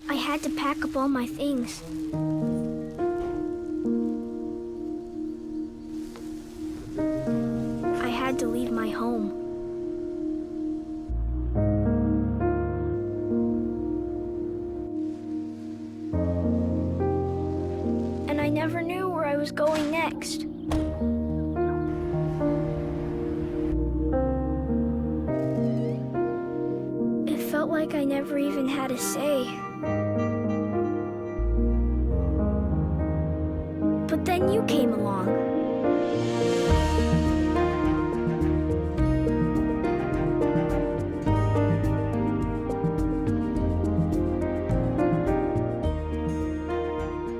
I had to pack up all my things. I had to leave my home. And I never knew where I was going next. It felt like I never even had a say. But then you came along.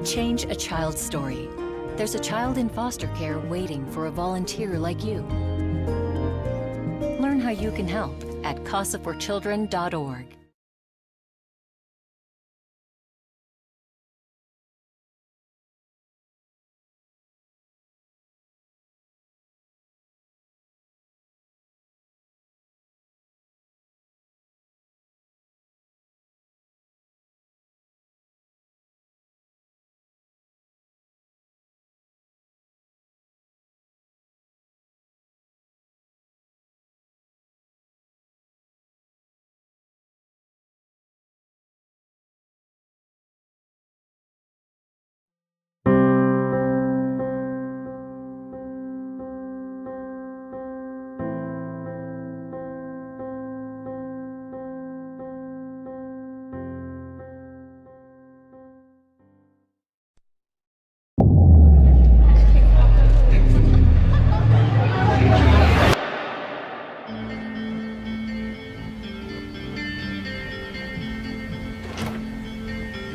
Change a child's story. There's a child in foster care waiting for a volunteer like you. Learn how you can help at casaforchildren.org.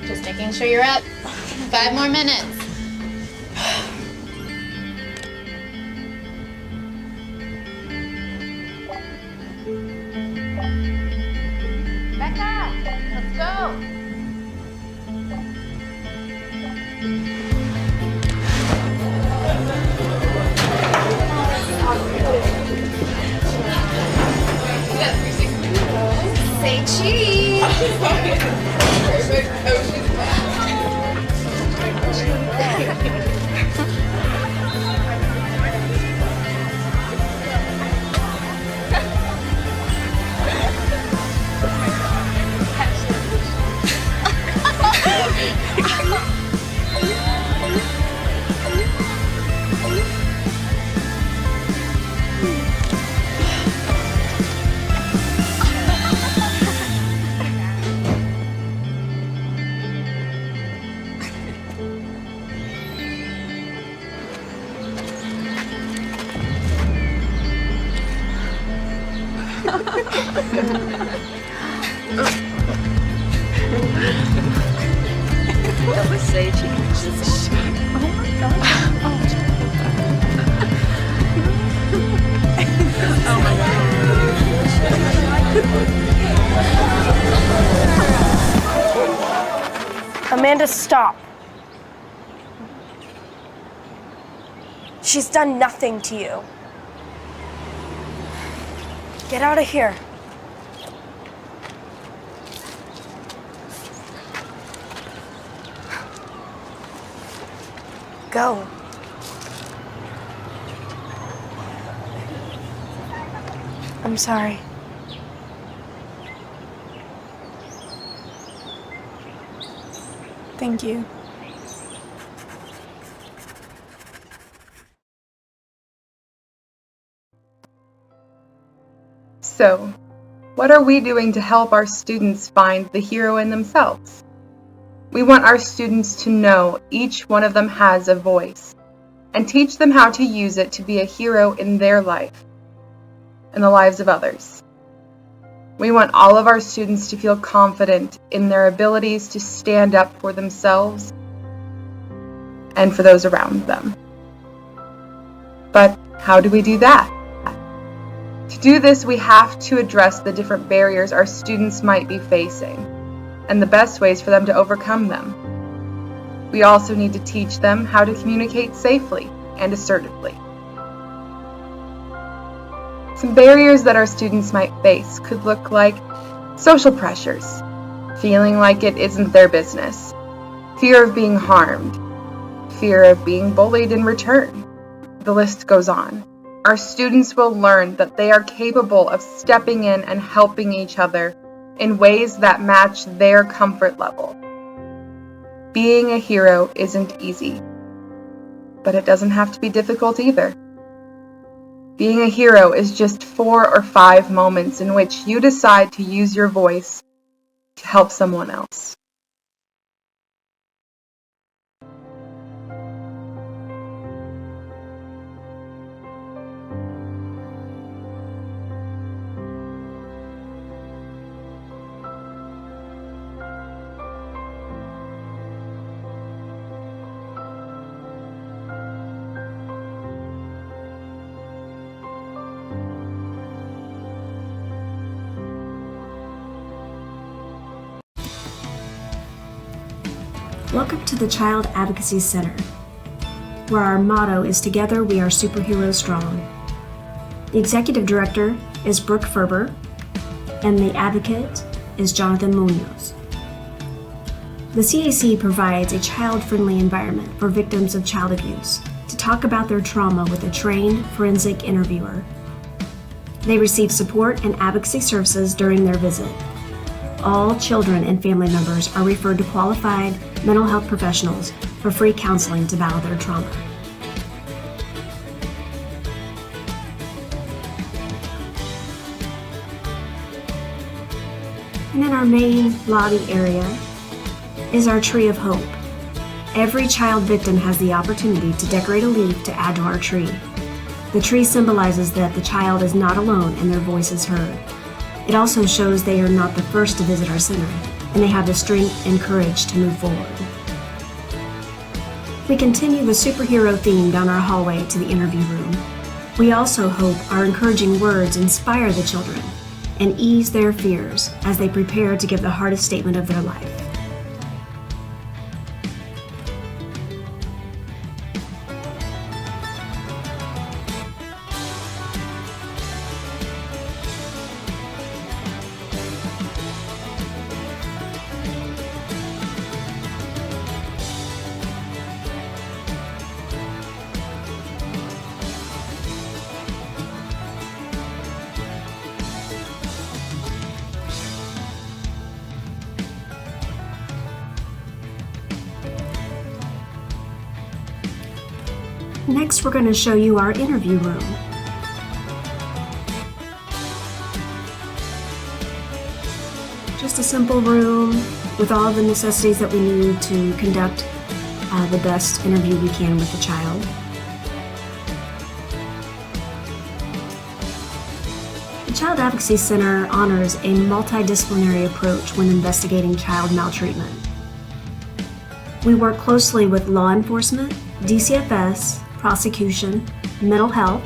Just making sure you're up. 5 more minutes. Becca, let's go. Say cheese. Perfect. That was so cheap. Oh my god. Oh my god. Amanda, stop. She's done nothing to you. Get out of here. Go. I'm sorry. Thank you. So, what are we doing to help our students find the hero in themselves? We want our students to know each one of them has a voice and teach them how to use it to be a hero in their life and the lives of others. We want all of our students to feel confident in their abilities to stand up for themselves and for those around them. But how do we do that? To do this, we have to address the different barriers our students might be facing and the best ways for them to overcome them. We also need to teach them how to communicate safely and assertively. Some barriers that our students might face could look like Social pressures, feeling like it isn't their business, fear of being harmed, fear of being bullied in return. The list goes on. Our students will learn that they are capable of stepping in and helping each other in ways that match their comfort level. Being a hero isn't easy, but it doesn't have to be difficult either. Being a hero is just 4 or 5 moments in which you decide to use your voice to help someone else. Welcome to the Child Advocacy Center, where our motto is Together We Are Superheroes Strong. The Executive Director is Brooke Ferber, and the Advocate is Jonathan Munoz. The CAC provides a child-friendly environment for victims of child abuse to talk about their trauma with a trained forensic interviewer. They receive support and advocacy services during their visit. All children and family members are referred to qualified mental health professionals for free counseling to battle their trauma. And in our main lobby area is our Tree of Hope. Every child victim has the opportunity to decorate a leaf to add to our tree. The tree symbolizes that the child is not alone and their voice is heard. It also shows they are not the first to visit our center, and they have the strength and courage to move forward. We continue the superhero theme down our hallway to the interview room. We also hope our encouraging words inspire the children and ease their fears as they prepare to give the hardest statement of their life. Next, we're going to show you our interview room. Just a simple room with all the necessities that we need to conduct the best interview we can with the child. The Child Advocacy Center honors a multidisciplinary approach when investigating child maltreatment. We work closely with law enforcement, DCFS, prosecution, mental health,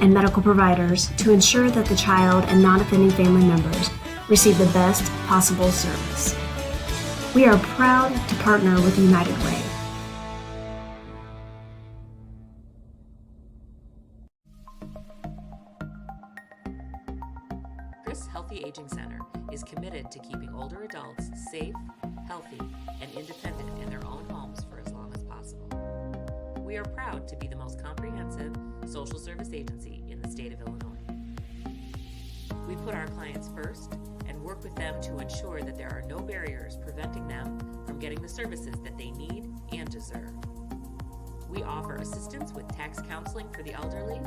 and medical providers to ensure that the child and non-offending family members receive the best possible service. We are proud to partner with United Way. Chris Healthy Aging Center is committed to keeping older adults safe, healthy, and independent in their own homes for as long as possible. We are proud to be the most comprehensive social service agency in the state of Illinois. We put our clients first and work with them to ensure that there are no barriers preventing them from getting the services that they need and deserve. We offer assistance with tax counseling for the elderly,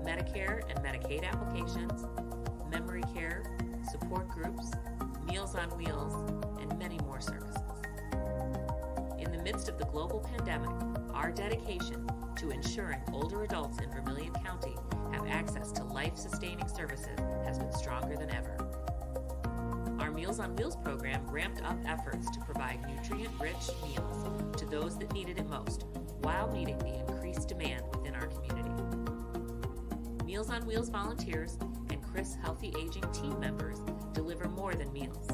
Medicare and Medicaid applications, memory care, support groups, Meals on Wheels, and many more services. In the midst of the global pandemic, our dedication to ensuring older adults in Vermilion County have access to life-sustaining services has been stronger than ever. Our Meals on Wheels program ramped up efforts to provide nutrient-rich meals to those that needed it most, while meeting the increased demand within our community. Meals on Wheels volunteers and Chris Healthy Aging team members deliver more than meals.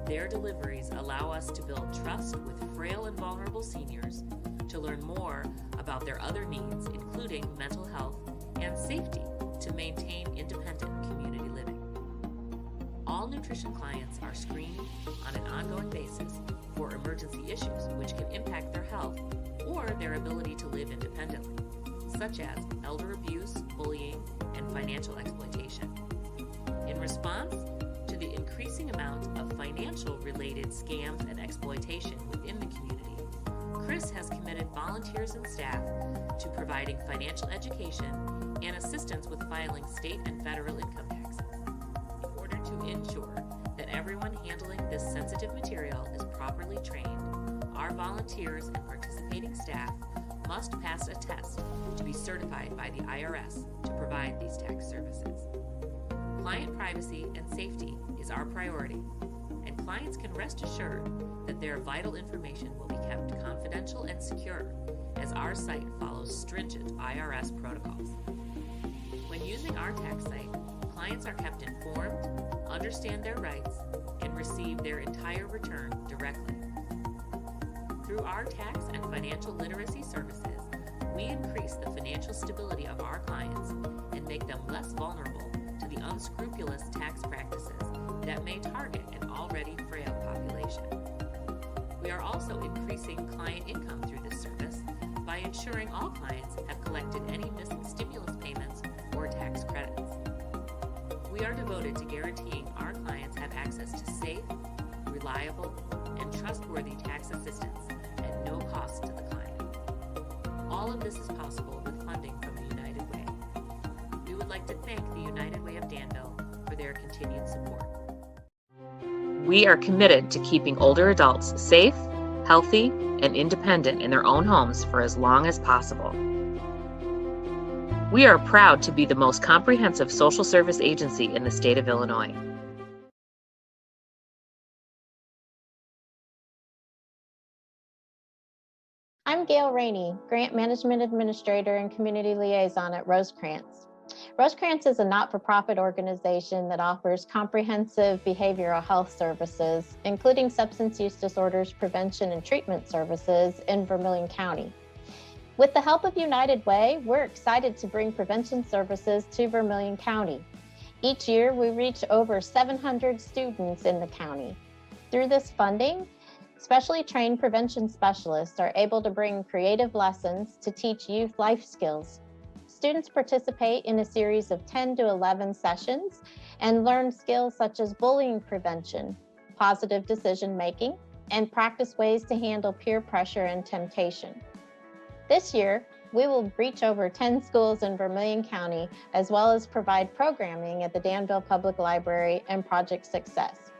Their deliveries allow us to build trust with frail and vulnerable seniors, to learn more about their other needs, including mental health and safety, to maintain independent community living. All malnutrition clients are screened on an ongoing basis for emergency issues which can impact their health or their ability to live independently, such as elder abuse, bullying, and financial exploitation. In response to the increasing amount of financial-related scams and exploitation within the community, Chris has committed volunteers and staff to providing financial education and assistance with filing state and federal income taxes. In order to ensure that everyone handling this sensitive material is properly trained, our volunteers and participating staff must pass a test to be certified by the IRS to provide these tax services. Client privacy and safety is our priority, and clients can rest assured that their vital information will be kept confidential and secure, as our site follows stringent IRS protocols. When using our tax site, clients are kept informed, understand their rights, and receive their entire return directly. Through our tax and financial literacy services, we increase the financial stability of our clients and make them less vulnerable to the unscrupulous tax practices that may target an already frail population. We are also increasing client income through this service by ensuring all clients have collected any missing stimulus payments or tax credits. We are devoted to guaranteeing our clients have access to safe, reliable, and trustworthy tax assistance at no cost to the client. All of this is possible with funding from the United Way. We would like to thank the United Way of Danville for their continued support. We are committed to keeping older adults safe, healthy, and independent in their own homes for as long as possible. We are proud to be the most comprehensive social service agency in the state of Illinois. I'm Gail Rainey, Grant Management Administrator and Community Liaison at Rosecrans. Rosecrans is a not-for-profit organization that offers comprehensive behavioral health services, including substance use disorders prevention and treatment services in Vermilion County. With the help of United Way, we're excited to bring prevention services to Vermilion County. Each year, we reach over 700 students in the county. Through this funding, specially trained prevention specialists are able to bring creative lessons to teach youth life skills. Students participate in a series of 10 to 11 sessions and learn skills such as bullying prevention, positive decision-making, and practice ways to handle peer pressure and temptation. This year, we will reach over 10 schools in Vermilion County, as well as provide programming at the Danville Public Library and Project Success.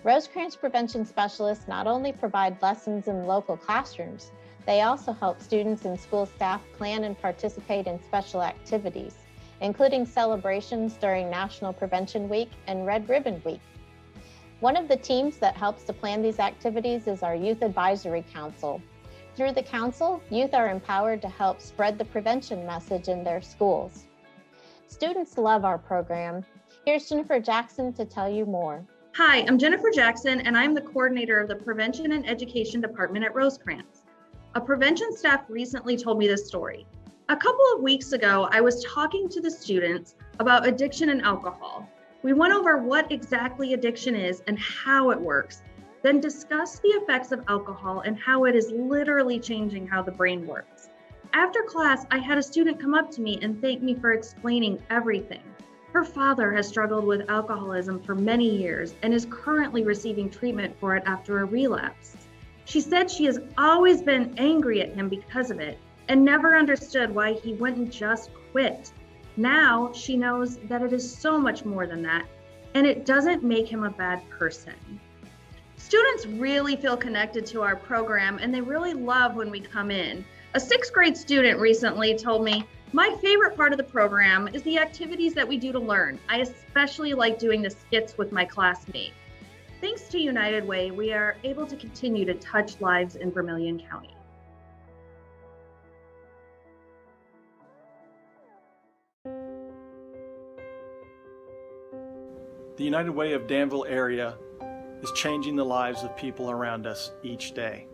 Rosecrans Prevention Specialists not only provide lessons in local classrooms, they also help students and school staff plan and participate in special activities, including celebrations during National Prevention Week and Red Ribbon Week. One of the teams that helps to plan these activities is our Youth Advisory Council. Through the council, youth are empowered to help spread the prevention message in their schools. Students love our program. Here's Jennifer Jackson to tell you more. Hi, I'm Jennifer Jackson, and I'm the coordinator of the Prevention and Education Department at Rosecrans. A prevention staff recently told me this story. A couple of weeks ago, I was talking to the students about addiction and alcohol. We went over what exactly addiction is and how it works, then discussed the effects of alcohol and how it is literally changing how the brain works. After class, I had a student come up to me and thank me for explaining everything. Her father has struggled with alcoholism for many years and is currently receiving treatment for it after a relapse. She said she has always been angry at him because of it and never understood why he wouldn't just quit. Now she knows that it is so much more than that, and it doesn't make him a bad person. Students really feel connected to our program, and they really love when we come in. A 6th grade student recently told me, "My favorite part of the program is the activities that we do to learn. I especially like doing the skits with my classmates." Thanks to United Way, we are able to continue to touch lives in Vermilion County. The United Way of Danville area is changing the lives of people around us each day.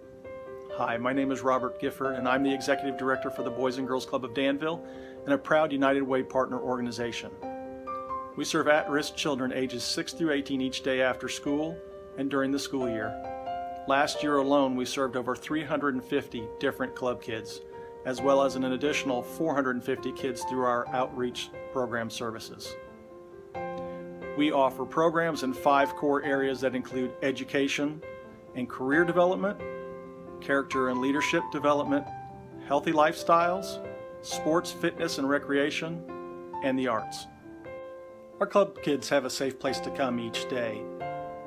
Hi, my name is Robert Gifford, and I'm the Executive Director for the Boys and Girls Club of Danville and a proud United Way partner organization. We serve at-risk children ages 6 through 18 each day after school and during the school year. Last year alone, we served over 350 different club kids, as well as an additional 450 kids through our outreach program services. We offer programs in 5 core areas that include education and career development, character and leadership development, healthy lifestyles, sports, fitness and recreation, and the arts. Our club kids have a safe place to come each day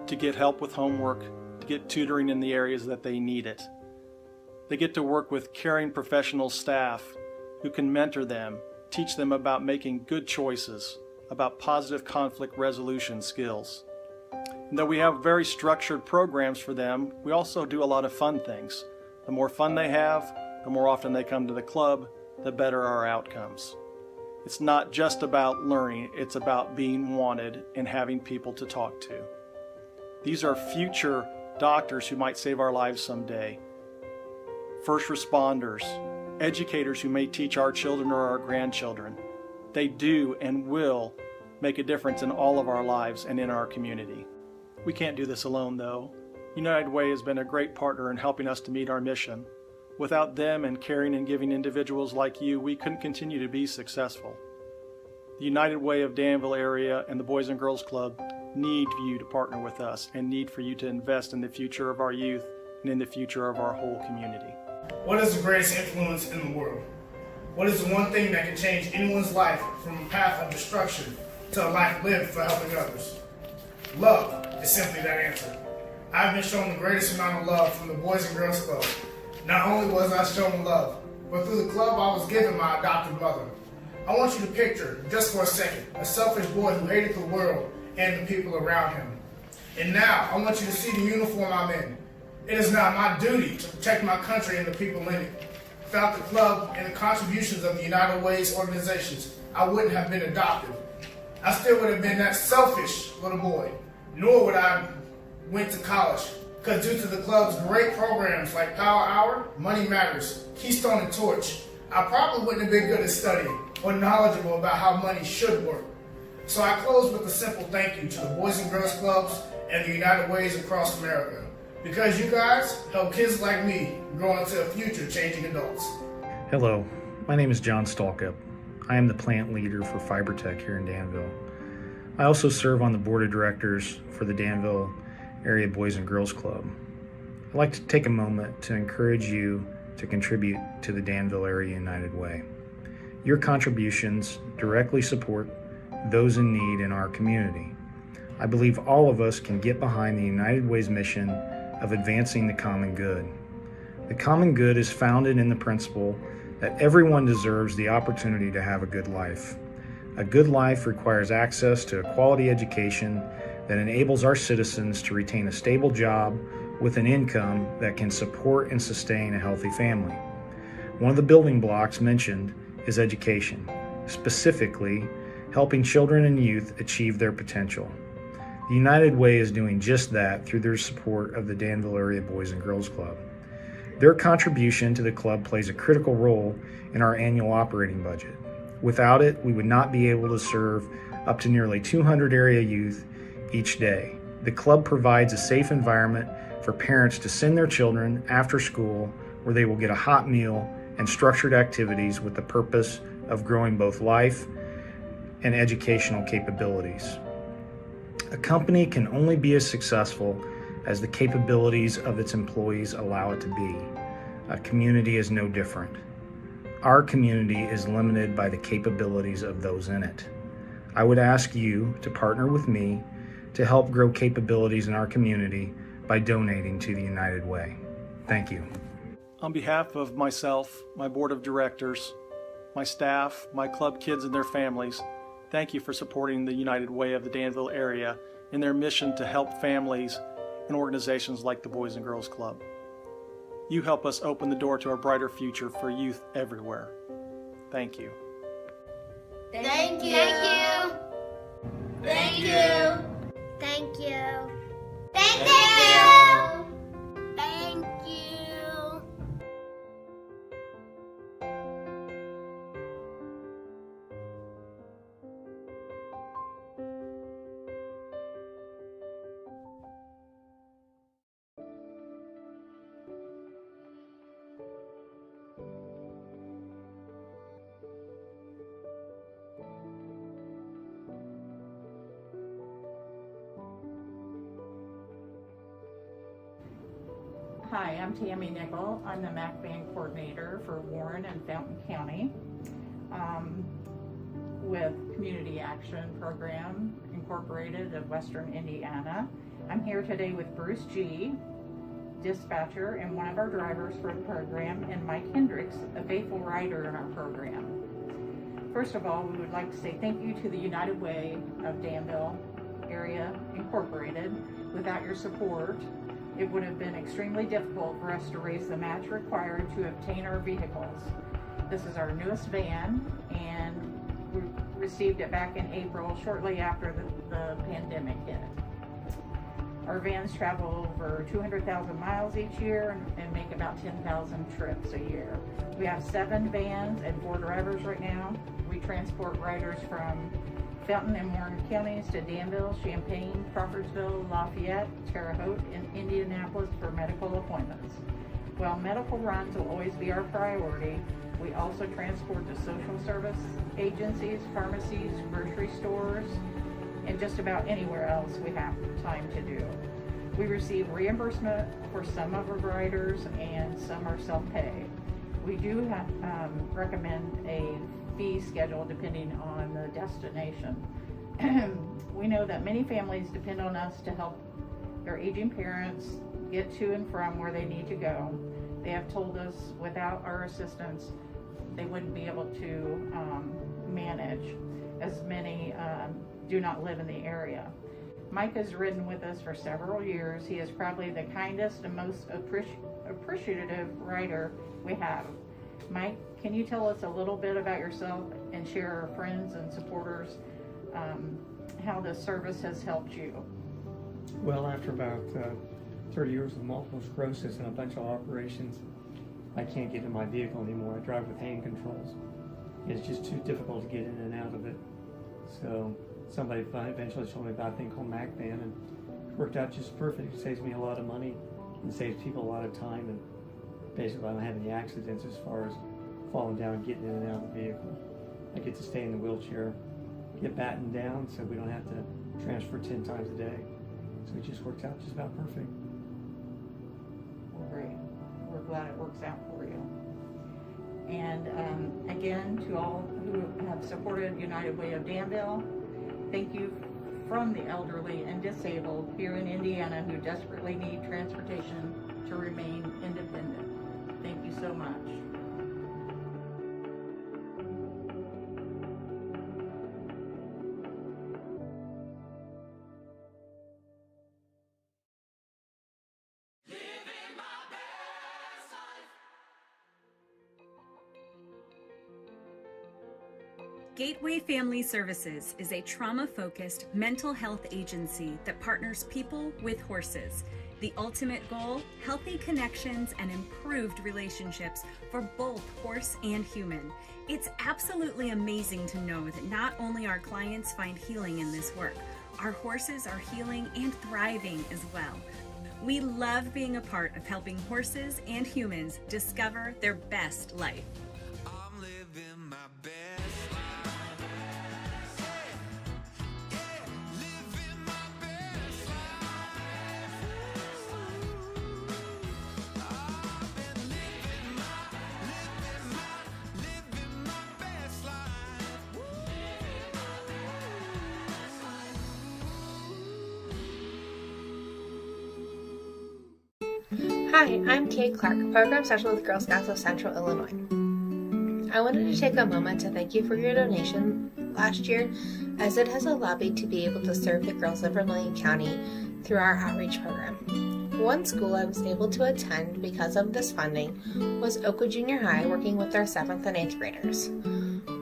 to get help with homework, to get tutoring in the areas that they need it. They get to work with caring professional staff who can mentor them, teach them about making good choices, about positive conflict resolution skills. And though we have very structured programs for them, we also do a lot of fun things. The more fun they have, the more often they come to the club, the better our outcomes. It's not just about learning, it's about being wanted and having people to talk to. These are future doctors who might save our lives someday, first responders, educators who may teach our children or our grandchildren. They do and will make a difference in all of our lives and in our community. We can't do this alone though. United Way has been a great partner in helping us to meet our mission. Without them and caring and giving individuals like you, we couldn't continue to be successful. The United Way of Danville area and the Boys and Girls Club need for you to partner with us and need for you to invest in the future of our youth and in the future of our whole community. What is the greatest influence in the world? What is the one thing that can change anyone's life from a path of destruction to a life lived for helping others? Love is simply that answer. I've been shown the greatest amount of love from the Boys and Girls Club. Not only was I shown love, but through the club I was given my adopted mother. I want you to picture, just for a second, a selfish boy who hated the world and the people around him. And now, I want you to see the uniform I'm in. It is now my duty to protect my country and the people in it. Without the club and the contributions of the United Way's organizations, I wouldn't have been adopted. I still would have been that selfish little boy, nor would I went to college. Because due to the club's great programs like Power Hour, Money Matters, Keystone and Torch, I probably wouldn't have been good at studying or knowledgeable about how money should work. So I close with a simple thank you to the Boys and Girls Clubs and the United Ways across America. Because you guys help kids like me grow into a future changing adults. Hello, my name is John Stalkup. I am the plant leader for FiberTech here in Danville. I also serve on the board of directors for the Danville Area Boys and Girls Club. I'd like to take a moment to encourage you to contribute to the Danville Area United Way. Your contributions directly support those in need in our community. I believe all of us can get behind the United Way's mission of advancing the common good. The common good is founded in the principle that everyone deserves the opportunity to have a good life. A good life requires access to a quality education that enables our citizens to retain a stable job with an income that can support and sustain a healthy family. One of the building blocks mentioned is education, specifically helping children and youth achieve their potential. The United Way is doing just that through their support of the Danville Area Boys and Girls Club. Their contribution to the club plays a critical role in our annual operating budget. Without it, we would not be able to serve up to nearly 200 area youth each day. The club provides a safe environment for parents to send their children after school where they will get a hot meal and structured activities with the purpose of growing both life and educational capabilities. A company can only be as successful as the capabilities of its employees allow it to be. A community is no different. Our community is limited by the capabilities of those in it. I would ask you to partner with me to help grow capabilities in our community by donating to the United Way. Thank you. On behalf of myself, my board of directors, my staff, my club kids and their families, thank you for supporting the United Way of the Danville area in their mission to help families and organizations like the Boys and Girls Club. You help us open the door to a brighter future for youth everywhere. Thank you. Thank you. Thank you. Thank you. Thank you. Thank you. Thank you. Hi, I'm Tammy Nickel. I'm the MAC Band Coordinator for Warren and Fountain County with Community Action Program Incorporated of Western Indiana. I'm here today with Bruce G., dispatcher and one of our drivers for the program, and Mike Hendricks, a faithful rider in our program. First of all, we would like to say thank you to the United Way of Danville Area Incorporated. Without your support, it would have been extremely difficult for us to raise the match required to obtain our vehicles. This is our newest van, and we received it back in April, shortly after the pandemic hit. Our vans travel over 200,000 miles each year and make about 10,000 trips a year. We have 7 vans and 4 drivers right now. We transport riders from Fountain and Warren counties to Danville, Champaign, Crawfordsville, Lafayette, Terre Haute, and Indianapolis for medical appointments. While medical runs will always be our priority, we also transport to social service agencies, pharmacies, grocery stores, and just about anywhere else we have time to do. We receive reimbursement for some of our riders, and some are self-pay. We do recommend a fee schedule depending on the destination. We know that many families depend on us to help their aging parents get to and from where they need to go. They have told us without our assistance, they wouldn't be able to manage, as many do not live in the area. Mike has ridden with us for several years. He is probably the kindest and most appreciative rider we have. Mike, can you tell us a little bit about yourself and share our friends and supporters how this service has helped you? Well, after about 30 years of multiple sclerosis and a bunch of operations, I can't get in my vehicle anymore. I drive with hand controls. It's just too difficult to get in and out of it. So somebody eventually told me about a thing called MAC Band, and it worked out just perfect. It saves me a lot of money and saves people a lot of time, and basically I don't have any accidents as far as falling down and getting in and out of the vehicle. I get to stay in the wheelchair, get battened down so we don't have to transfer 10 times a day. So it just worked out just about perfect. Well, great. We're glad it works out for you. And again, to all who have supported United Way of Danville, thank you from the elderly and disabled here in Indiana who desperately need transportation to remain independent. Thank you so much. Gateway Family Services is a trauma-focused mental health agency that partners people with horses. The ultimate goal, healthy connections and improved relationships for both horse and human. It's absolutely amazing to know that not only our clients find healing in this work, our horses are healing and thriving as well. We love being a part of helping horses and humans discover their best life. I'm living my best. Hi, I'm Kate Clark, Program Specialist with Girl Scouts of Central Illinois. I wanted to take a moment to thank you for your donation last year, as it has allowed me to be able to serve the girls of Vermilion County through our outreach program. One school I was able to attend because of this funding was Oakwood Junior High, working with their 7th and 8th graders.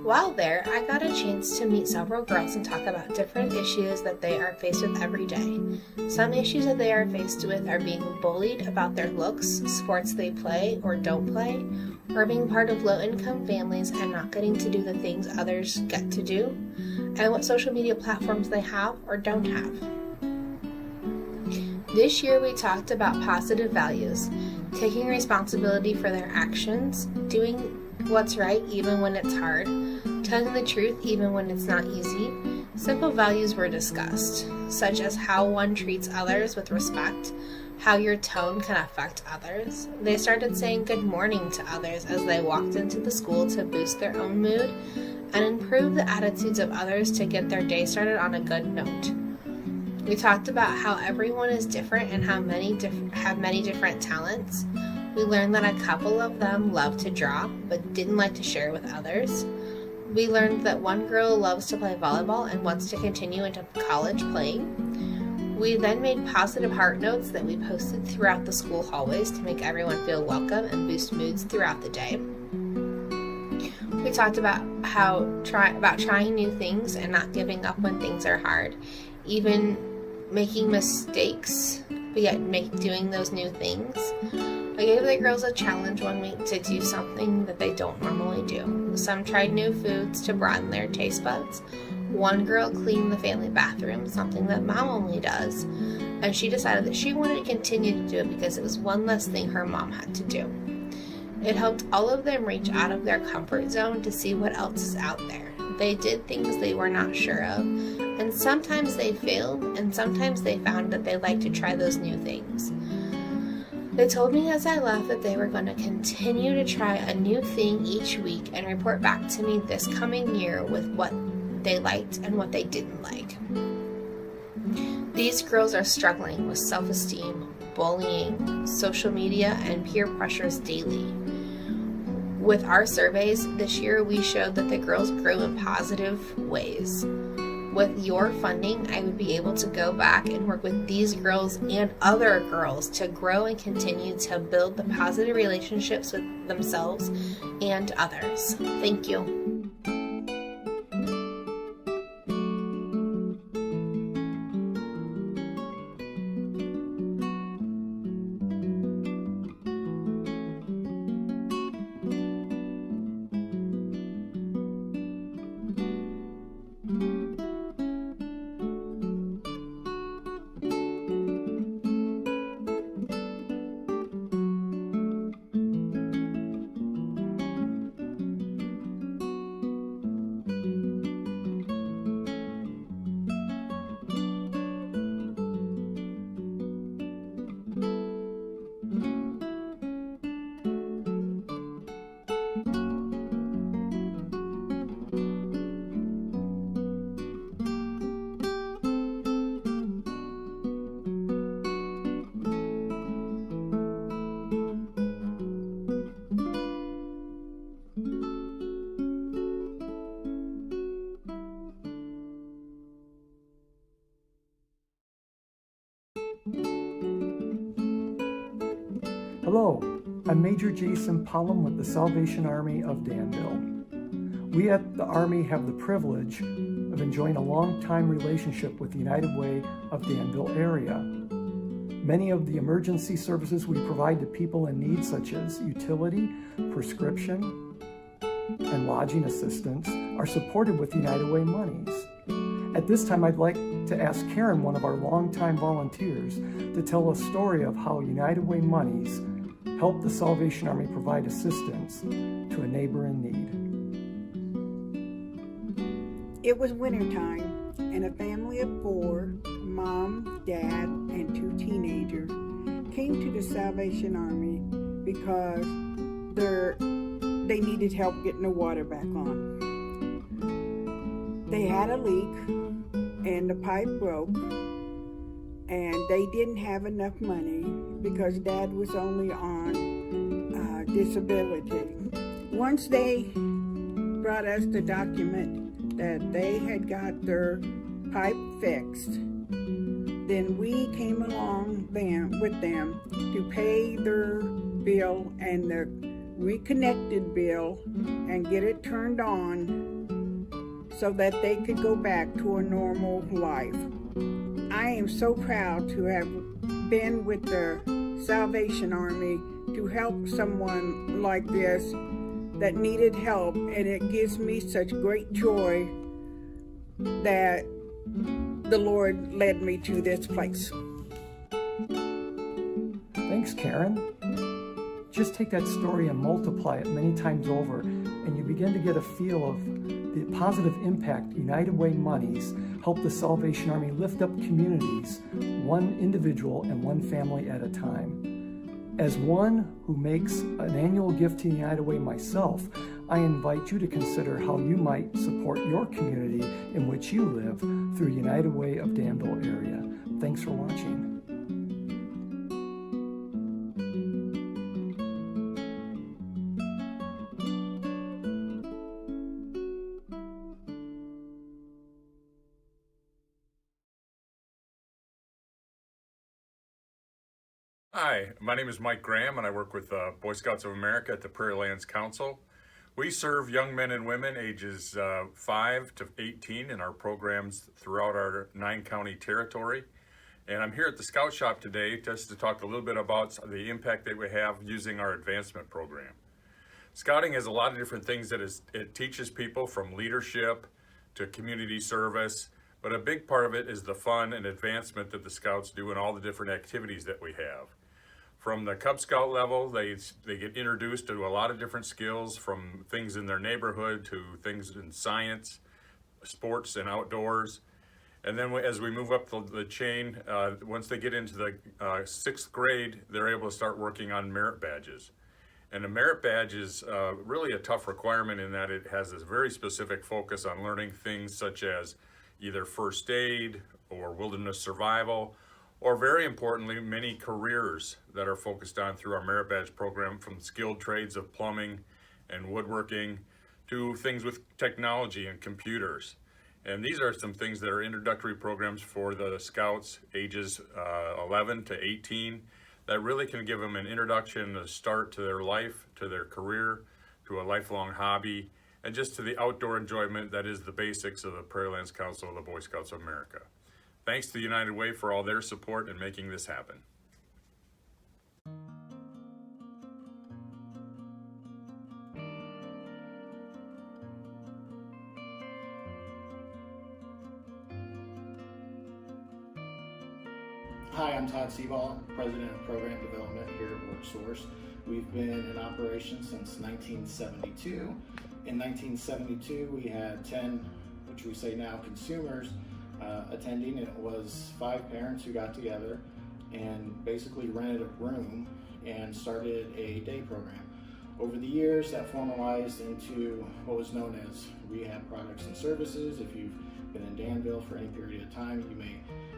While there, I got a chance to meet several girls and talk about different issues that they are faced with every day. Some issues that they are faced with are being bullied about their looks, sports they play or don't play, or being part of low-income families and not getting to do the things others get to do, and what social media platforms they have or don't have. This year we talked about positive values, taking responsibility for their actions, doing what's right even when it's hard, telling the truth even when it's not easy. Simple values were discussed, such as how one treats others with respect, how your tone can affect others. They started saying good morning to others as they walked into the school to boost their own mood and improve the attitudes of others to get their day started on a good note. We talked about how everyone is different and how many have many different talents. We learned that a couple of them love to draw but didn't like to share with others. We learned that one girl loves to play volleyball and wants to continue into college playing. We then made positive heart notes that we posted throughout the school hallways to make everyone feel welcome and boost moods throughout the day. We talked about trying new things and not giving up when things are hard, even making mistakes, but yet doing those new things. I gave the girls a challenge one week to do something that they don't normally do. Some tried new foods to broaden their taste buds. One girl cleaned the family bathroom, something that mom only does, and she decided that she wanted to continue to do it because it was one less thing her mom had to do. It helped all of them reach out of their comfort zone to see what else is out there. They did things they were not sure of, and sometimes they failed, and sometimes they found that they liked to try those new things. They told me as I left that they were going to continue to try a new thing each week and report back to me this coming year with what they liked and what they didn't like. These girls are struggling with self-esteem, bullying, social media, and peer pressures daily. With our surveys this year, we showed that the girls grew in positive ways. With your funding, I would be able to go back and work with these girls and other girls to grow and continue to build the positive relationships with themselves and others. Thank you. Hello, I'm Major Jason Pullum with the Salvation Army of Danville. We at the Army have the privilege of enjoying a long-time relationship with the United Way of Danville area. Many of the emergency services we provide to people in need, such as utility, prescription, and lodging assistance, are supported with United Way monies. At this time, I'd like to ask Karen, one of our longtime volunteers, to tell a story of how United Way monies helped the Salvation Army provide assistance to a neighbor in need. It was wintertime, and a family of 4, mom, dad, and 2 teenagers, came to the Salvation Army because they needed help getting the water back on. They had a leak, and the pipe broke, and they didn't have enough money because Dad was only on disability. Once they brought us the document that they had got their pipe fixed, then we came along with them to pay their bill and the reconnected bill and get it turned on so that they could go back to a normal life. I am so proud to have been with the Salvation Army to help someone like this that needed help, and it gives me such great joy that the Lord led me to this place. Thanks, Karen. Just take that story and multiply it many times over, and you begin to get a feel of the positive impact United Way monies help the Salvation Army lift up communities, one individual and one family at a time. As one who makes an annual gift to United Way myself, I invite you to consider how you might support your community in which you live through United Way of Danville area. Thanks for watching. Hi, my name is Mike Graham and I work with Boy Scouts of America at the Prairie Lands Council. We serve young men and women ages 5 to 18 in our programs throughout our 9-county territory. And I'm here at the Scout Shop today just to talk a little bit about the impact that we have using our advancement program. Scouting has a lot of different things that it teaches people, from leadership to community service, but a big part of it is the fun and advancement that the Scouts do and all the different activities that we have. From the Cub Scout level, they get introduced to a lot of different skills, from things in their neighborhood to things in science, sports, and outdoors. And then as we move up the chain, once they get into the 6th grade, they're able to start working on merit badges. And a merit badge is really a tough requirement in that it has this very specific focus on learning things such as either first aid or wilderness survival, or very importantly, many careers that are focused on through our merit badge program, from skilled trades of plumbing and woodworking to things with technology and computers. And these are some things that are introductory programs for the Scouts ages 11 to 18 that really can give them an introduction, a start to their life, to their career, to a lifelong hobby, and just to the outdoor enjoyment that is the basics of the Prairie Lands Council of the Boy Scouts of America. Thanks to United Way for all their support in making this happen. Hi, I'm Todd Seaball, President of Program Development here at WorkSource. We've been in operation since 1972. In 1972, we had 10, which we say now, consumers attending. It was 5 parents who got together and basically rented a room and started a day program. Over the years, that formalized into what was known as Rehab Products and Services. If you've been in Danville for any period of time, you may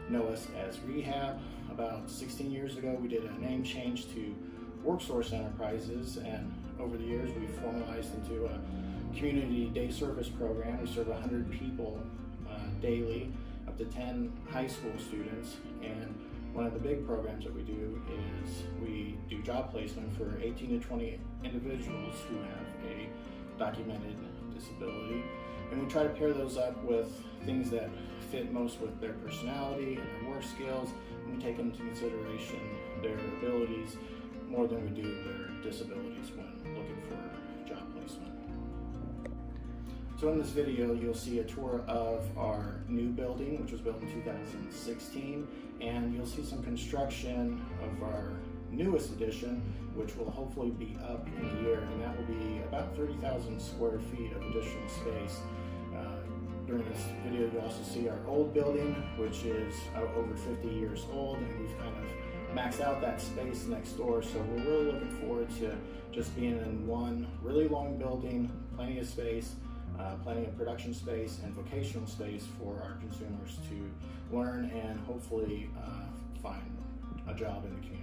know us as Rehab. About 16 years ago, we did a name change to WorkSource Enterprises, and over the years, we've formalized into a community day service program. We serve 100 people daily, up to 10 high school students, and one of the big programs that we do is we do job placement for 18 to 20 individuals who have a documented disability, and we try to pair those up with things that fit most with their personality and their work skills, and we take into consideration their abilities more than we do their disabilities when looking for job placement. So in this video, you'll see a tour of our new building, which was built in 2016, and you'll see some construction of our newest addition, which will hopefully be up in a year, and that will be about 30,000 square feet of additional space. During this video, you'll also see our old building, which is over 50 years old, and we've kind of maxed out that space next door. So we're really looking forward to just being in one really long building, plenty of space, plenty of production space and vocational space for our consumers to learn and hopefully find a job in the community.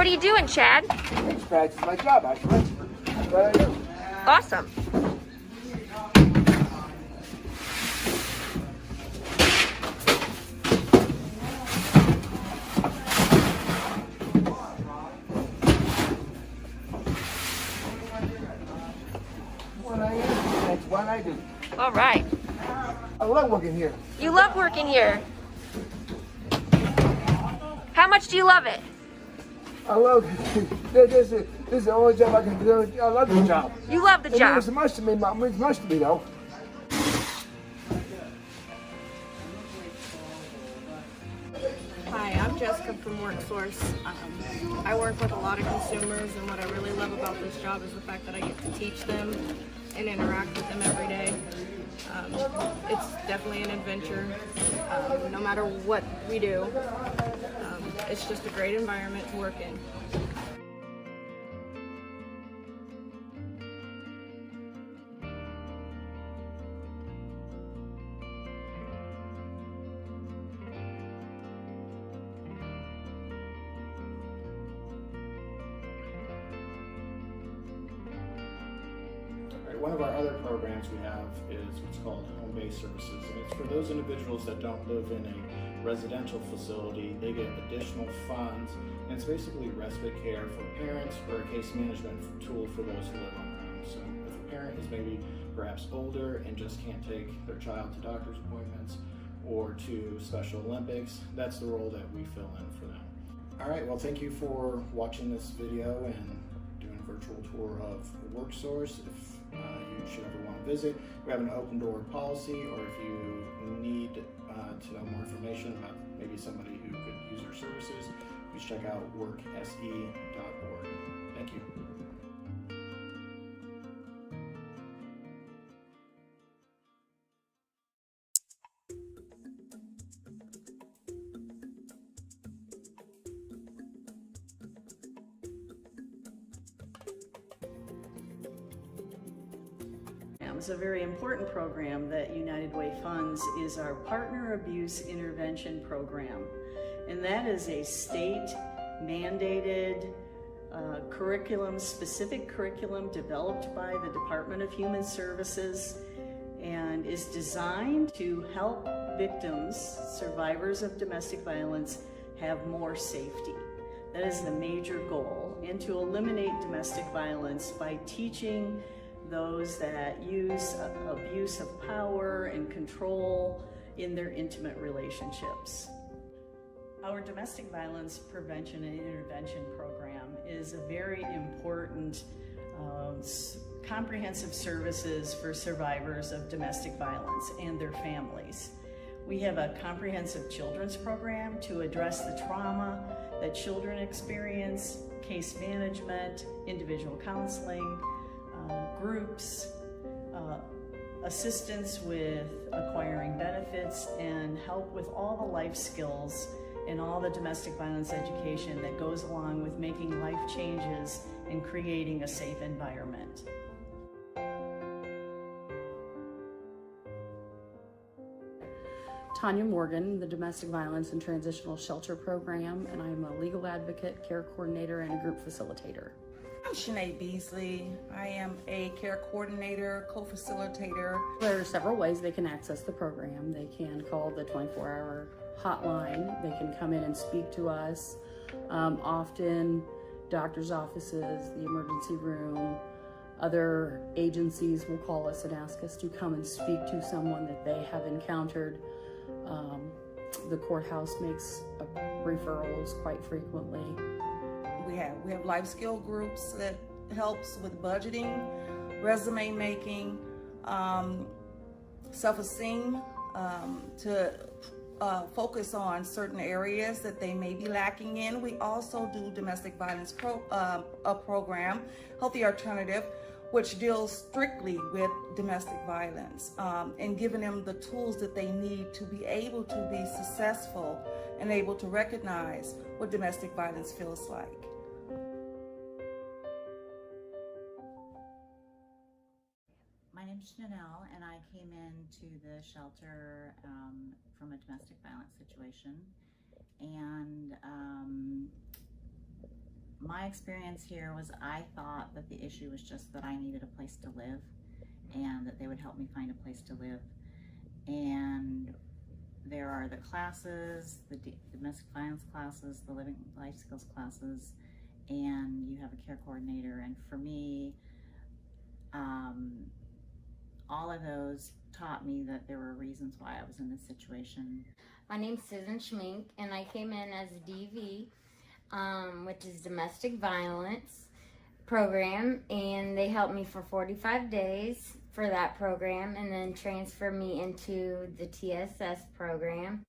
What are you doing, Chad? It's practice my job, actually. That's what I do. Awesome. That's what I do. All right. I love working here. You love working here. How much do you love it? I love it. This is the only job I can do. I love the job. You love the It job. means much to me, Mom. It means much to me, though. Hi, I'm Jessica from WorkSource. I work with a lot of consumers, and what I really love about this job is the fact that I get to teach them and interact with them every day. It's definitely an adventure, no matter what we do. It's just a great environment to work in. One of our other programs we have is what's called home-based services, and it's for those individuals that don't live in a residential facility. They get additional funds, and it's basically respite care for parents or a case management tool for those who live on their own. So if a parent is maybe perhaps older and just can't take their child to doctor's appointments or to Special Olympics, that's the role that we fill in for them. All right, well, thank you for watching this video and doing a virtual tour of WorkSource. If you should ever want to visit, we have an open door policy, or if you need to know more information about maybe somebody who could use our services, please check out workse.org. Thank you. It's a very important program that United Way funds is our Partner Abuse Intervention Program. And that is a state mandated specific curriculum developed by the Department of Human Services and is designed to help victims, survivors of domestic violence, have more safety. That is the major goal, and to eliminate domestic violence by teaching those that use abuse of power and control in their intimate relationships. Our domestic violence prevention and intervention program is a very important comprehensive services for survivors of domestic violence and their families. We have a comprehensive children's program to address the trauma that children experience, case management, individual counseling, groups, assistance with acquiring benefits, and help with all the life skills and all the domestic violence education that goes along with making life changes and creating a safe environment. Tanya Morgan, the Domestic Violence and Transitional Shelter Program, and I'm a legal advocate, care coordinator, and a group facilitator. I'm Sinead Beasley. I am a care coordinator, co-facilitator. There are several ways they can access the program. They can call the 24-hour hotline. They can come in and speak to us. Often doctor's offices, the emergency room, other agencies will call us and ask us to come and speak to someone that they have encountered. The courthouse makes referrals quite frequently. We have life skill groups that helps with budgeting, resume making, self-esteem, to focus on certain areas that they may be lacking in. We also do domestic violence program, Healthy Alternative, which deals strictly with domestic violence and giving them the tools that they need to be able to be successful and able to recognize what domestic violence feels like. My name's Janelle, and I came into the shelter from a domestic violence situation. And My experience here was I thought that the issue was just that I needed a place to live and that they would help me find a place to live. And there are the classes, the domestic violence classes, the living life skills classes, and you have a care coordinator. And for me, all of those taught me that there were reasons why I was in this situation. My name's Susan Schmink, and I came in as a DV, which is domestic violence program, and they helped me for 45 days for that program and then transferred me into the TSS program.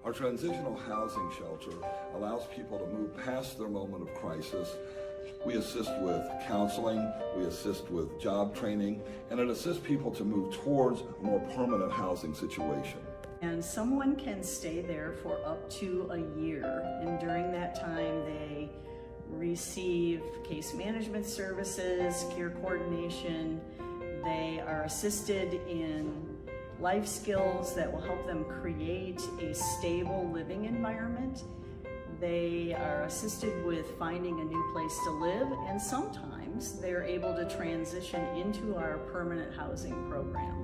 Our transitional housing shelter allows people to move past their moment of crisis. We assist with counseling, we assist with job training, and it assists people to move towards a more permanent housing situation. And someone can stay there for up to a year, and during that time they receive case management services, care coordination. They are assisted in life skills that will help them create a stable living environment. They are assisted with finding a new place to live, and sometimes they're able to transition into our permanent housing program.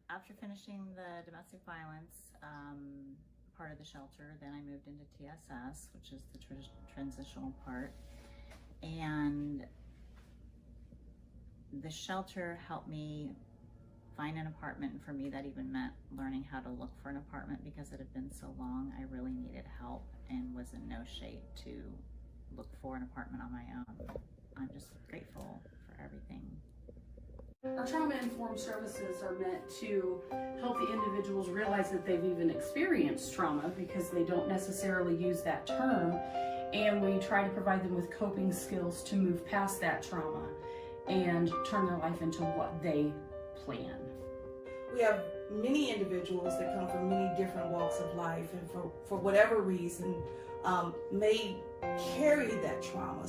After finishing the domestic violence part of the shelter, then I moved into TSS, which is the transitional part. And the shelter helped me find an apartment, and for me that even meant learning how to look for an apartment because it had been so long. I really needed help and was in no shape to look for an apartment on my own. I'm just grateful for everything. Our trauma-informed services are meant to help the individuals realize that they've even experienced trauma because they don't necessarily use that term, and we try to provide them with coping skills to move past that trauma and turn their life into what they plan. We have many individuals that come from many different walks of life and for whatever reason may carry that trauma.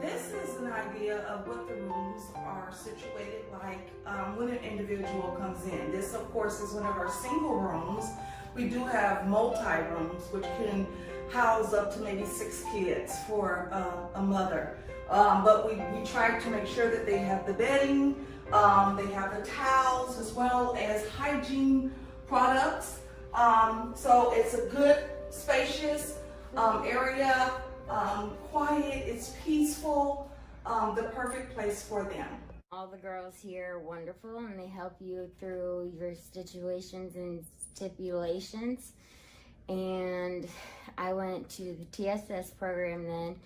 This is an idea of what the rooms are situated like when an individual comes in. This, of course, is one of our single rooms. We do have multi-rooms, which can house up to maybe 6 kids for a mother. But we try to make sure that they have the bedding, they have the towels, as well as hygiene products. So it's a good, spacious area. Quiet, it's peaceful, the perfect place for them. All the girls here are wonderful, and they help you through your situations and stipulations. And I went to the TSS program then,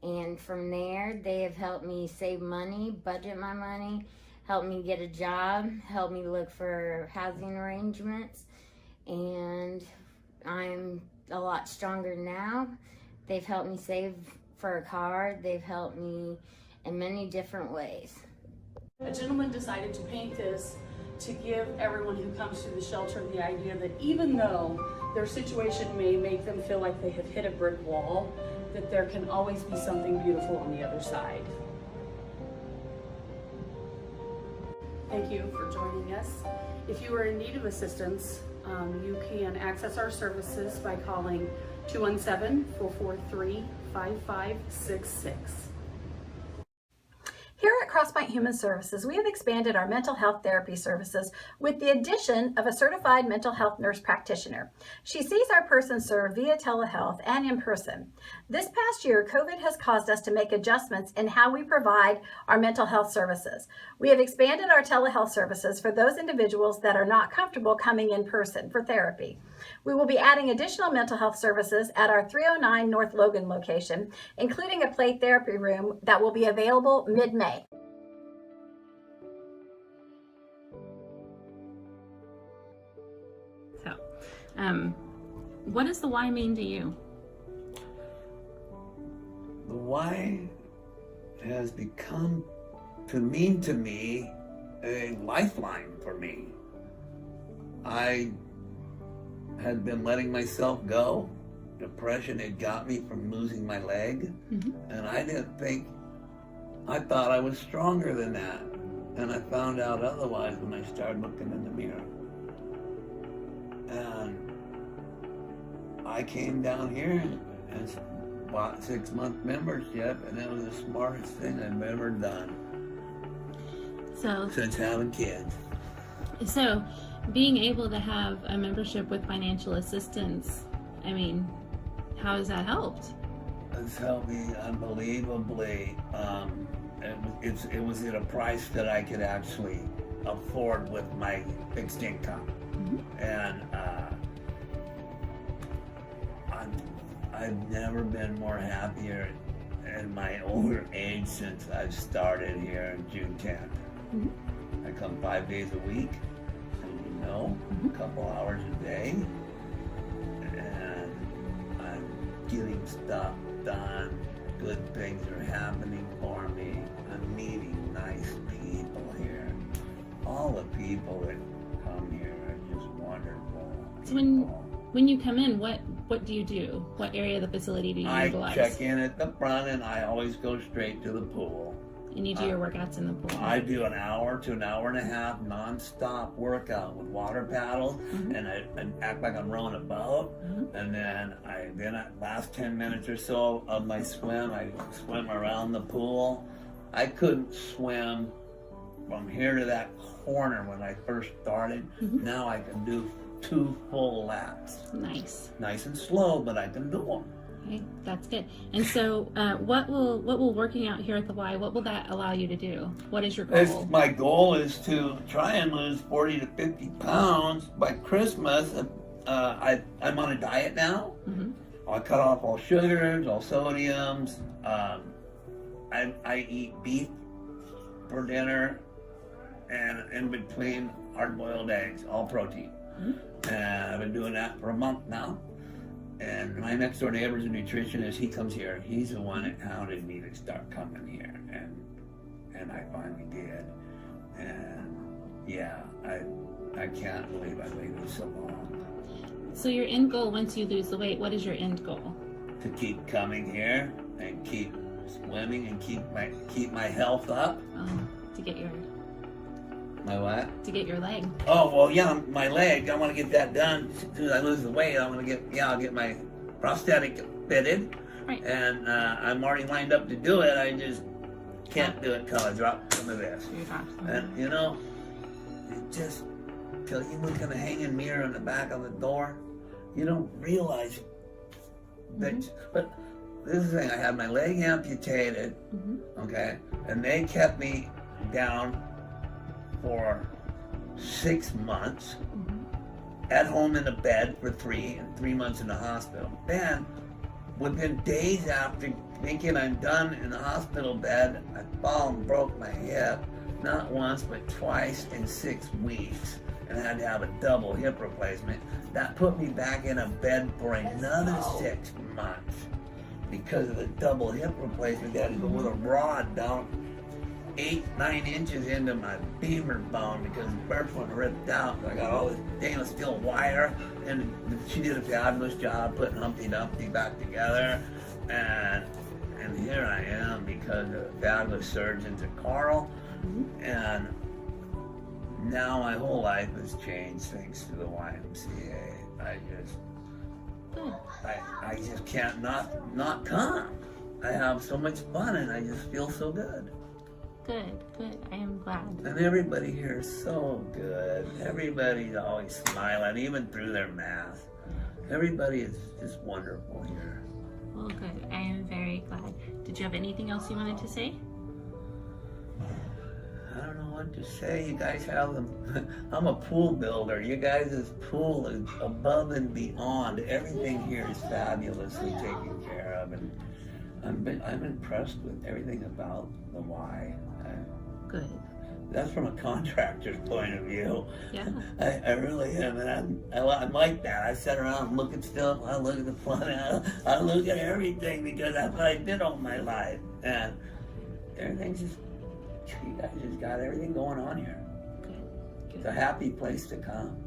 and from there they have helped me save money, budget my money, helped me get a job, helped me look for housing arrangements, and I'm a lot stronger now. They've helped me save for a car. They've helped me in many different ways. A gentleman decided to paint this to give everyone who comes to the shelter the idea that even though their situation may make them feel like they have hit a brick wall, that there can always be something beautiful on the other side. Thank you for joining us. If you are in need of assistance, you can access our services by calling 217-443-5566. Here at Crosspoint Human Services, we have expanded our mental health therapy services with the addition of a certified mental health nurse practitioner. She sees our person served via telehealth and in person. This past year, COVID has caused us to make adjustments in how we provide our mental health services. We have expanded our telehealth services for those individuals that are not comfortable coming in person for therapy. We will be adding additional mental health services at our 309 North Logan location, including a play therapy room that will be available mid-May. So, what does the why mean to you? The why has become to mean to me a lifeline for me. I had been letting myself go depression had got me from losing my leg, Mm-hmm. and I thought I was stronger than that. And I found out otherwise when I started looking in the mirror. And I came down here and bought 6-month membership, and it was the smartest thing I've ever done So, since having kids. so being able to have a membership with financial assistance, I mean, how has that helped? It's helped me unbelievably. It was at a price that I could actually afford with my fixed income. And I've never been more happier in my older age since I've started here on June 10th. I come 5 days a week, a couple hours a day, and I'm getting stuff done. Good things are happening for me. I'm meeting nice people here. All the people that come here are just wonderful. So when you come in, what do you do? What area of the facility do you utilize? I check in at the front, and I always go straight to the pool. And you do your workouts in the pool? I do an hour to an hour and a half non-stop workout with water paddles, and I act like I'm rowing a boat. And then last 10 minutes or so of my swim, I swim around the pool. I couldn't swim from here to that corner when I first started. Now I can do 2 full laps. Nice. Nice and slow, but I can do them. Okay, that's good. And so, what will working out here at the Y? What will that allow you to do? What is your goal? My goal is to try and lose 40 to 50 pounds by Christmas. I'm on a diet now. I cut off all sugars, all sodiums. I eat beef for dinner, and in between hard-boiled eggs, all protein. And I've been doing that for a month now. And my next door neighbor's a nutritionist. He comes here. He's the one that hounded me to start coming here, and I finally did. And yeah, I can't believe I waited so long. So your end goal, once you lose the weight, what is your end goal? To keep coming here and keep swimming and keep my health up. To get your My what? To get your leg. Oh, well, yeah, my leg. I want to get that done. As soon as I lose the weight, I'll get my prosthetic fitted. Right. And I'm already lined up to do it. I just can't do it until I drop some of this. And, till you look in the hanging mirror in the back of the door, you don't realize that. But this is the thing. I had my leg amputated, okay? And they kept me down for 6 months, at home in a bed for 3 months in the hospital. Then, within days after thinking I'm done in the hospital bed, I fall and broke my hip, not once but twice in 6 weeks, and I had to have a double hip replacement. That put me back in a bed for another 6 months because of the double hip replacement. They had to go with a rod down 8-9 inches into my femur bone because the first one ripped out. I got all this stainless steel wire, and she did a fabulous job putting Humpty Dumpty back together. And here I am because of fabulous surgeons at Carl. And now my whole life has changed thanks to the YMCA. I just can't not come. I have so much fun and I just feel so good. Good. I am glad. And everybody here is so good. Everybody's always smiling, even through their mask. Everybody is just wonderful here. Well, good. I am very glad. Did you have anything else you wanted to say? I don't know what to say. You guys have them. I'm a pool builder. You guys' pool is above and beyond. Everything here is fabulously taken care of, and I'm impressed with everything about the Y. Good. That's from a contractor's point of view. Yeah. I really am, and I'm like that. I sit around and look at stuff. I look at the fun. I look at everything because that's what I did all my life, and everything's just. You guys just got everything going on here. Good. It's a happy place to come.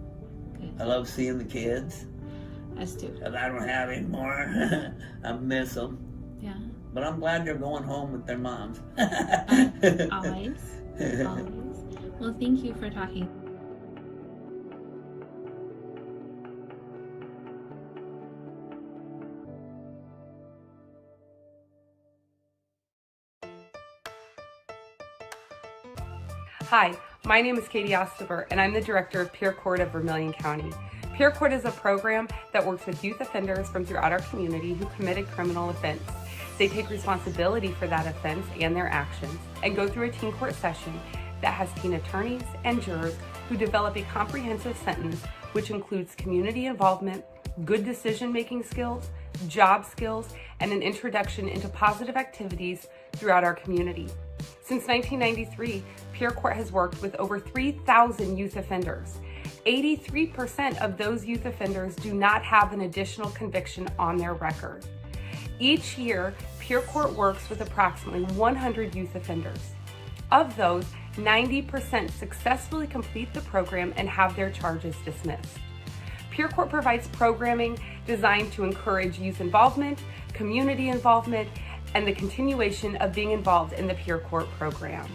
Good. I love seeing the kids. Us too. Because I don't have any more. I miss them. Yeah. But I'm glad they're going home with their moms. Always. Always. Well, thank you for talking. Hi, my name is Katie Ostober, and I'm the director of Peer Court of Vermilion County. Peer Court is a program that works with youth offenders from throughout our community who committed criminal offense. They take responsibility for that offense and their actions and go through a teen court session that has teen attorneys and jurors who develop a comprehensive sentence which includes community involvement, good decision-making skills, job skills, and an introduction into positive activities throughout our community. Since 1993, Peer Court has worked with over 3,000 youth offenders. 83% of those youth offenders do not have an additional conviction on their record. Each year, Peer Court works with approximately 100 youth offenders. Of those, 90% successfully complete the program and have their charges dismissed. Peer Court provides programming designed to encourage youth involvement, community involvement, and the continuation of being involved in the Peer Court program.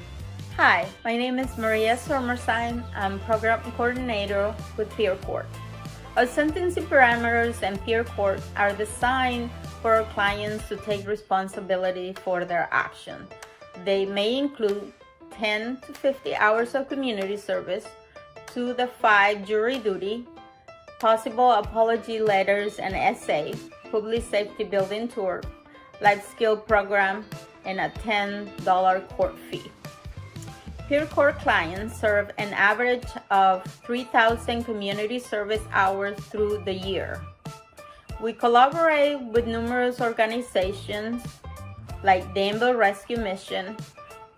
Hi, my name is Maria Sommersheim. I'm Program Coordinator with Peer Court. Our sentencing parameters and Peer Court are designed for our clients to take responsibility for their action. They may include 10 to 50 hours of community service, 2 to 5 jury duty, possible apology letters and essay, public safety building tour, life skill program, and a $10 court fee. Peer Court clients serve an average of 3,000 community service hours through the year. We collaborate with numerous organizations like Danville Rescue Mission,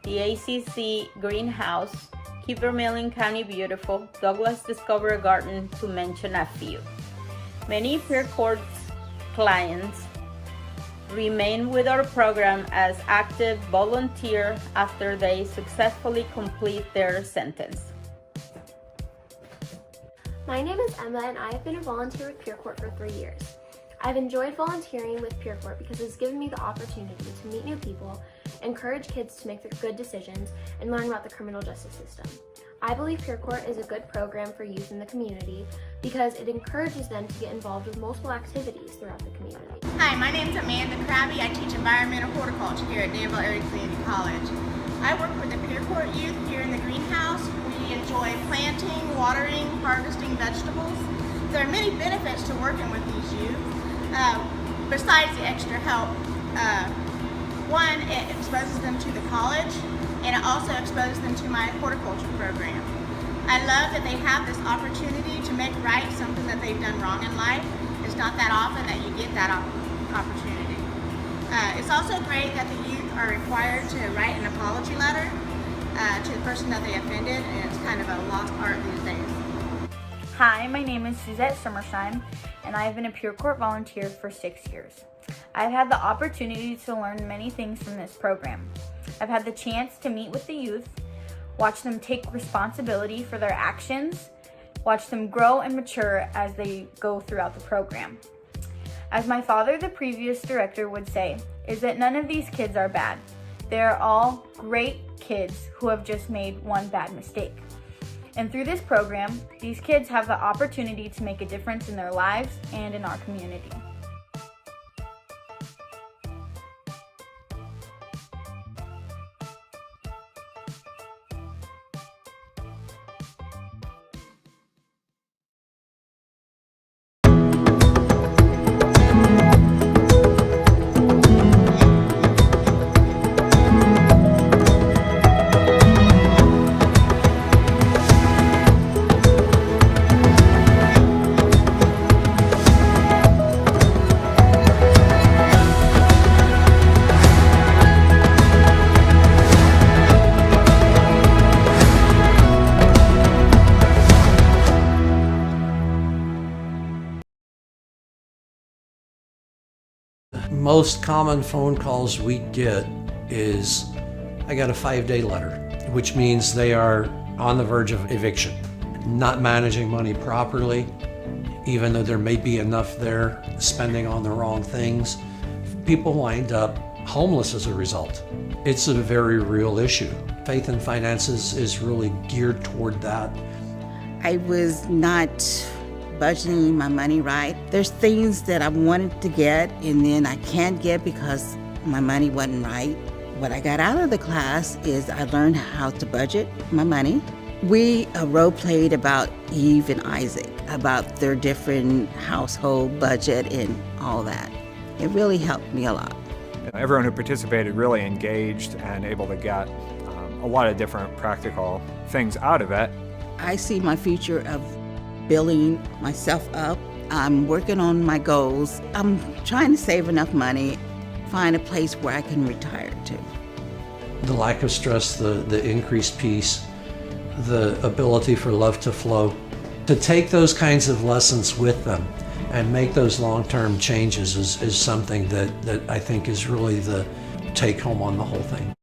the ACC Greenhouse, Keep Vermilion County Beautiful, Douglas Discovery Garden, to mention a few. Many Peer Court clients remain with our program as active volunteer after they successfully complete their sentence. My name is Emma and I have been a volunteer with Peer Court for 3 years. I've enjoyed volunteering with Peer Court because it's given me the opportunity to meet new people, encourage kids to make their good decisions, and learn about the criminal justice system. I believe Peer Court is a good program for youth in the community because it encourages them to get involved with multiple activities throughout the community. Hi, my name is Amanda Krabby. I teach environmental horticulture here at Danville Area Community College. I work with the Peer Court youth here in the greenhouse. We enjoy planting, watering, harvesting vegetables. There are many benefits to working with these youth. Besides the extra help, one, it exposes them to the college, and it also exposes them to my horticulture program. I love that they have this opportunity to make right something that they've done wrong in life. It's not that often that you get that opportunity. It's also great that the youth are required to write an apology letter to the person that they offended, and it's kind of a lost art these days. Hi, my name is Suzette Sommersheim, and I have been a Peer Court volunteer for 6 years. I've had the opportunity to learn many things from this program. I've had the chance to meet with the youth, watch them take responsibility for their actions, watch them grow and mature as they go throughout the program. As my father, the previous director, would say, is that none of these kids are bad. They are all great kids who have just made one bad mistake. And through this program, these kids have the opportunity to make a difference in their lives and in our community. Most common phone calls we get is, I got a 5-day letter, which means they are on the verge of eviction, not managing money properly, even though there may be enough there, spending on the wrong things, people wind up homeless as a result. It's a very real issue. Faith and Finances is really geared toward that. I was not budgeting my money right. There's things that I wanted to get and then I can't get because my money wasn't right. What I got out of the class is I learned how to budget my money. We role played about Eve and Isaac, about their different household budget and all that. It really helped me a lot. Everyone who participated really engaged and able to get a lot of different practical things out of it. I see my future of building myself up. I'm working on my goals. I'm trying to save enough money, find a place where I can retire to. The lack of stress, the increased peace, the ability for love to flow. To take those kinds of lessons with them and make those long-term changes is something that I think is really the take home on the whole thing.